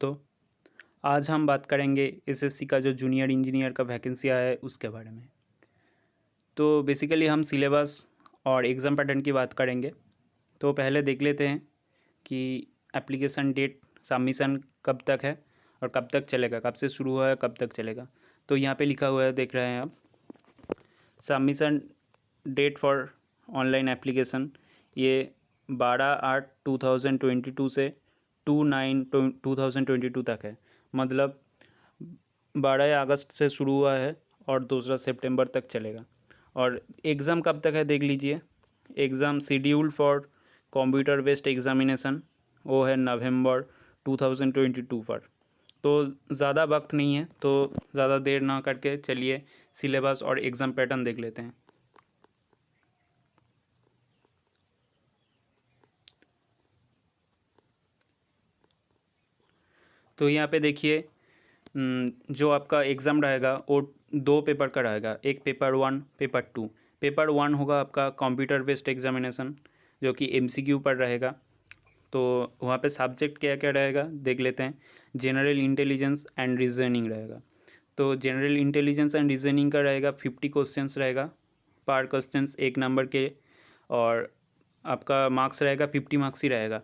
तो आज हम बात करेंगे एसएससी का जो जूनियर इंजीनियर का वैकेंसी आया है उसके बारे में। तो बेसिकली हम सिलेबस और एग्ज़ाम पैटर्न की बात करेंगे। तो पहले देख लेते हैं कि एप्लीकेशन डेट सबमिशन कब तक है और कब तक चलेगा, कब से शुरू हुआ है कब तक चलेगा। तो यहाँ पे लिखा हुआ है, देख रहे हैं आप, submission date for online application ये 12/8/2022 से 2/9/2022 तक है। मतलब 12 अगस्त से शुरू हुआ है और 2 सितंबर तक चलेगा। और एग्ज़ाम कब तक है देख लीजिए। Exam schedule for computer based examination वो है नवंबर 2022 पर। तो ज़्यादा वक्त नहीं है, तो ज़्यादा देर ना करके चलिए सिलेबस और एग्ज़ाम पैटर्न देख लेते हैं। तो यहाँ पे देखिए, जो आपका एग्ज़ाम रहेगा वो 2 पेपर का रहेगा, एक पेपर 1 पेपर 2। पेपर 1 होगा आपका कंप्यूटर बेस्ड एग्ज़ामिनेशन जो कि एमसीक्यू पर रहेगा। तो वहाँ पे सब्जेक्ट क्या क्या रहेगा देख लेते हैं। जनरल इंटेलिजेंस एंड रीजनिंग रहेगा। तो जनरल इंटेलिजेंस एंड रीजनिंग का रहेगा 50 क्वेश्चंस रहेगा, पर क्वेश्चंस 1 नंबर के, और आपका मार्क्स रहेगा 50 मार्क्स ही रहेगा।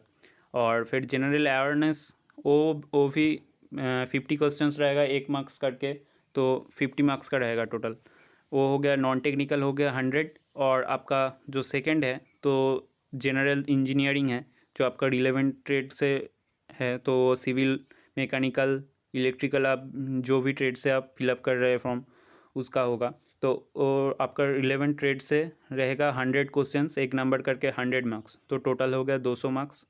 और फिर जनरल अवेयरनेस वो भी 50 क्वेश्चंस रहेगा, 1 मार्क्स करके, तो 50 मार्क्स का रहेगा टोटल। वो हो गया। नॉन टेक्निकल हो गया 100। और आपका जो सेकंड है तो जनरल इंजीनियरिंग है, जो आपका रिलेवेंट ट्रेड से है, तो सिविल, मैकेनिकल, इलेक्ट्रिकल, आप जो भी ट्रेड से आप फिलअप कर रहे हैं फॉर्म उसका होगा। तो और आपका रिलेवेंट ट्रेड से रहेगा 100 क्वेश्चंस, 1 नंबर करके, 100 मार्क्स, तो टोटल हो गया 200 मार्क्स।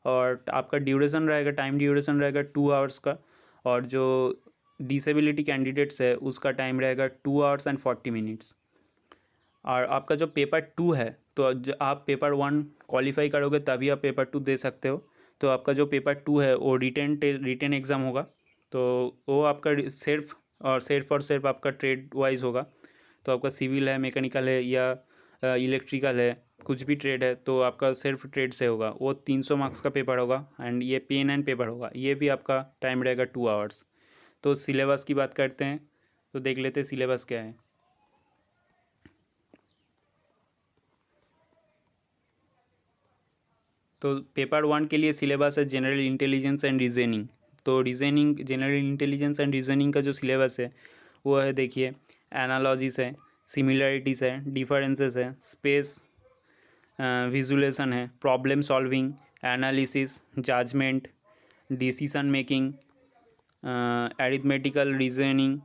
और आपका ड्यूरेशन रहेगा, टाइम ड्यूरेशन रहेगा 2 आवर्स का। और जो डिसेबिलिटी कैंडिडेट्स है उसका टाइम रहेगा 2 आवर्स एंड 40 मिनट्स। और आपका जो पेपर 2 है, तो आप पेपर 1 क्वालिफाई करोगे तभी आप पेपर 2 दे सकते हो। तो आपका जो पेपर 2 है वो रिटेन एग्ज़ाम होगा। तो वो आपका सिर्फ आपका ट्रेड वाइज होगा। तो आपका सिविल है, मैकेनिकल है या इलेक्ट्रिकल है, कुछ भी ट्रेड है, तो आपका सिर्फ ट्रेड से होगा। वो 300 मार्क्स का पेपर होगा। एंड ये पेन एंड पेपर होगा, ये भी आपका टाइम रहेगा 2 आवर्स। तो सिलेबस की बात करते हैं, तो देख लेते हैं सिलेबस क्या है। तो पेपर 1 के लिए सिलेबस है जनरल इंटेलिजेंस एंड रीजनिंग। तो reasoning, general intelligence and reasoning का जो सिलेबस है वो है, देखिए, एनालॉजीज है, सिमिलरिटीज़ है, डिफरेंसेस है, स्पेस विजुलेशन है, problem solving, analysis, judgment, decision making, arithmetical reasoning,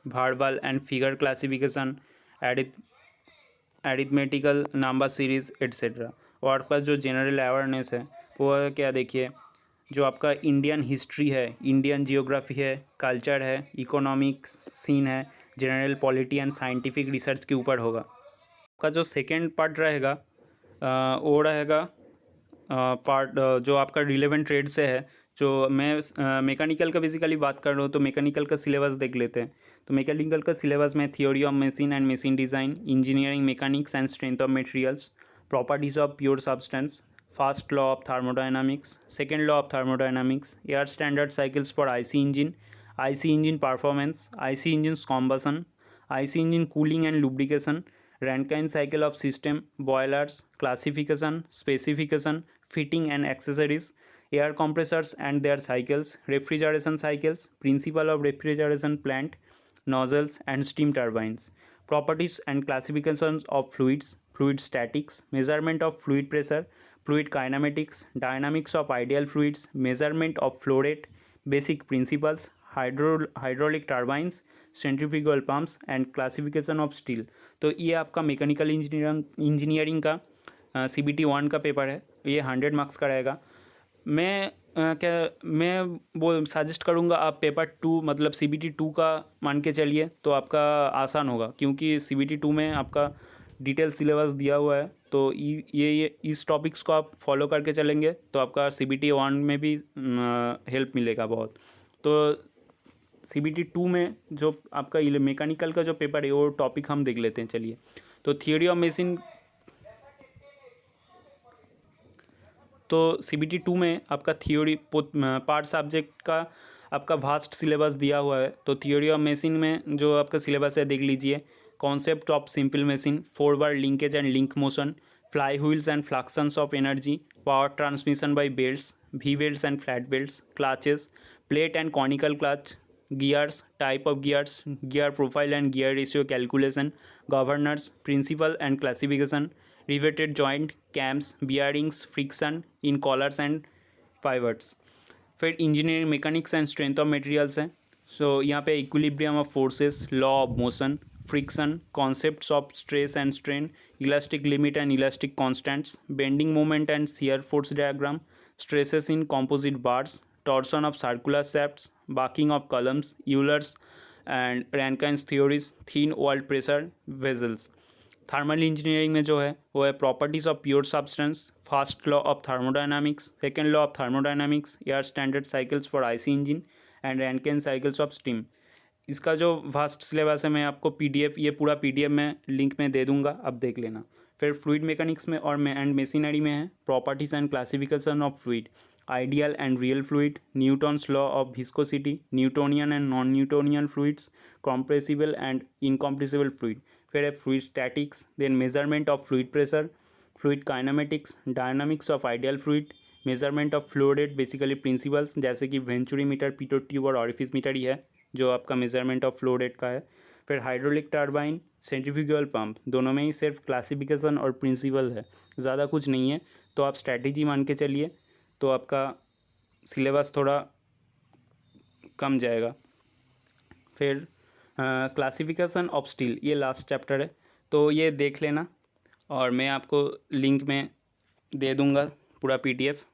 verbal and figure classification, arithmetical number series etcetera. और आपका जो जनरल अवेयरनेस है वो है क्या, देखिए, जो आपका इंडियन हिस्ट्री है, इंडियन जियोग्राफी है, कल्चर है, इकोनॉमिक सीन है, general polity and scientific research के ऊपर होगा। आपका जो सेकेंड पार्ट रहेगा वो रहेगा पार्ट जो आपका रिलेवेंट ट्रेड से है। जो मैं मैकेनिकल का बेसिकली बात कर रहा हूँ, तो मैकेनिकल का सिलेबस देख लेते हैं। तो मैकेनिकल का सिलेबस में theory of machine and machine design, engineering mechanics and strength of materials, properties of pure substance, first law of thermodynamics, second law of thermodynamics, air standard cycles for IC engine performance, IC engine combustion, IC engine cooling and lubrication, Rankine cycle of system, boilers, classification, specification, fitting and accessories, air compressors and their cycles, refrigeration cycles, principle of refrigeration plant, nozzles and steam turbines, properties and classifications of fluids, fluid statics, measurement of fluid pressure, fluid kinematics, dynamics of ideal fluids, measurement of flow rate, basic principles, hydraulic turbines, centrifugal pumps and classification of steel. तो ये आपका mechanical engineering का CBT 1 का paper है। ये 100 marks का रहेगा। मैं वो सजेस्ट करूँगा आप पेपर 2 मतलब CBT 2 का मान के चलिए, तो आपका आसान होगा, क्योंकि CBT 2 में आपका डिटेल सिलेबस दिया हुआ है। तो ये इस टॉपिक्स को आप फॉलो करके चलेंगे तो आपका CBT 1 में भी हेल्प मिलेगा बहुत। तो CBT 2 में जो आपका मैकेनिकल का जो पेपर है वो टॉपिक हम देख लेते हैं, चलिए। तो थियोरी ऑफ मशीन, तो CBT 2 में आपका थियोरी पार्ट सब्जेक्ट का आपका वास्ट सिलेबस दिया हुआ है। तो थियोरी ऑफ मशीन में जो आपका सिलेबस है देख लीजिए। Concept of simple machine, forward linkage and link motion, flywheels and fluctuations of energy, power transmission by belts, V belts and flat belts, clutches, plate and conical clutch, gears, type of gears, gear profile and gear ratio calculation, governors, principle and classification, riveted joint, cams, bearings, friction in collars and pivots. फिर engineering mechanics and strength of materials है। So यहाँ पे equilibrium of forces, law of motion, friction, concepts of stress and strain, elastic limit and elastic constants, bending moment and shear force diagram, stresses in composite bars, torsion of circular shafts, barking of columns, Euler's and Rankine's theories, thin walled pressure vessels। Thermal engineering में जो है वो है properties of pure substance, first law of thermodynamics, second law of thermodynamics, air standard cycles for IC engine and Rankine cycles of steam. इसका जो vast syllabus है मैं आपको PDF, ये पूरा PDF में लिंक में दे दूंगा, आप देख लेना। फिर फ्लूइड मैकेनिक्स में और एंड मशीनरी में है properties and classification of fluid, ideal and real fluid, Newton's law of viscosity, Newtonian and non Newtonian fluids, compressible and incompressible fluid. फिर है fluid statics, then measurement of fluid pressure, fluid kinematics, dynamics of ideal fluid, measurement of flow rate, basically principles जैसे कि venturi meter, pitot tube और orifice meter ही है जो आपका measurement of flow rate का है। फिर हाइड्रोलिक टर्बाइन, सेंट्रीफ्यूगल पंप, दोनों में ही सिर्फ क्लासिफिकेशन और प्रिंसिपल है, ज़्यादा कुछ नहीं है। तो आप स्ट्रैटेजी मान के चलिए तो आपका सिलेबस थोड़ा कम जाएगा। फिर क्लासिफिकेशन ऑफ स्टील, ये लास्ट चैप्टर है, तो ये देख लेना और मैं आपको लिंक में दे दूँगा पूरा PDF।